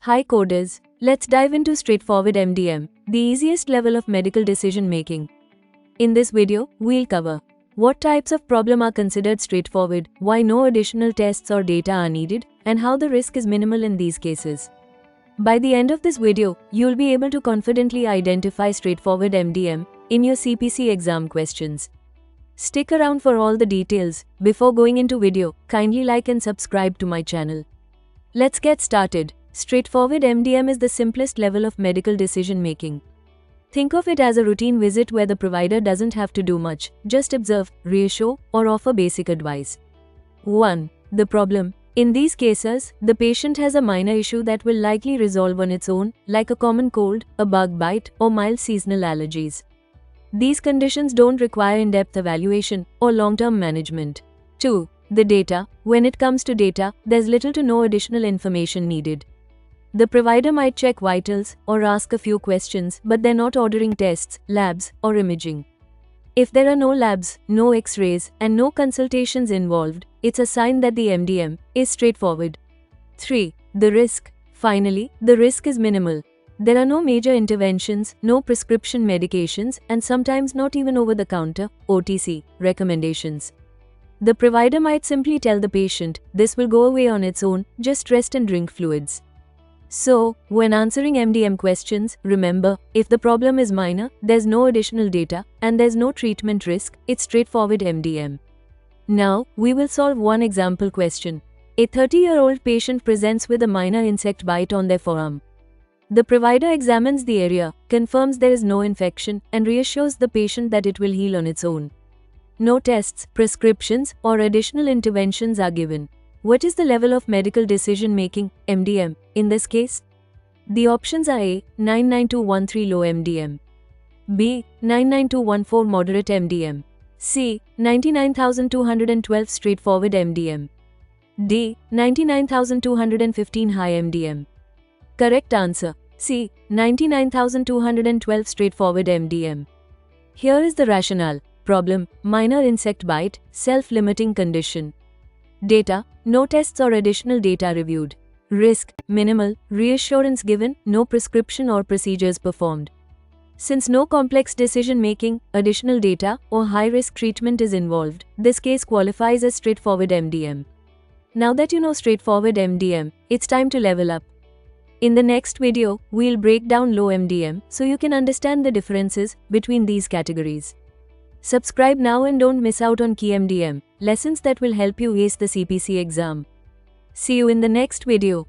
Hi coders, let's dive into straightforward MDM, the easiest level of medical decision making. In this video, we'll cover what types of problem are considered straightforward, why no additional tests or data are needed, and how the risk is minimal in these cases. By the end of this video, you'll be able to confidently identify straightforward MDM in your CPC exam questions. Stick around for all the details. Before going into video, kindly like and subscribe to my channel. Let's get started. Straightforward MDM is the simplest level of medical decision making. Think of it as a routine visit where the provider doesn't have to do much, just observe, reassure, or offer basic advice. 1. The problem. In these cases, the patient has a minor issue that will likely resolve on its own, like a common cold, a bug bite, or mild seasonal allergies. These conditions don't require in-depth evaluation or long-term management. 2. The data. When it comes to data, there's little to no additional information needed. The provider might check vitals or ask a few questions, but they're not ordering tests, labs, or imaging. If there are no labs, no X-rays, and no consultations involved, it's a sign that the MDM is straightforward. 3. The risk. Finally, the risk is minimal. There are no major interventions, no prescription medications, and sometimes not even over-the-counter (OTC) recommendations. The provider might simply tell the patient, this will go away on its own, just rest and drink fluids. So, when answering MDM questions, remember, if the problem is minor, there's no additional data, and there's no treatment risk, it's straightforward MDM. Now, we will solve one example question. A 30-year-old patient presents with a minor insect bite on their forearm. The provider examines the area, confirms there is no infection, and reassures the patient that it will heal on its own. No tests, prescriptions, or additional interventions are given. What is the level of medical decision making, MDM, in this case? The options are A. 99213 low MDM, B. 99214 moderate MDM, C. 99212 straightforward MDM, D. 99215 high MDM. Correct answer, C. 99212 straightforward MDM. Here is the rationale. Problem: minor insect bite, self-limiting condition. Data: no tests or additional data reviewed. Risk: minimal, reassurance given, no prescription or procedures performed. Since no complex decision making, additional data, or high-risk treatment is involved, this case qualifies as straightforward MDM. Now that you know straightforward MDM, it's time to level up. In the next video, we'll break down low MDM so you can understand the differences between these categories. Subscribe now and don't miss out on key MDM lessons that will help you ace the CPC exam. See you in the next video.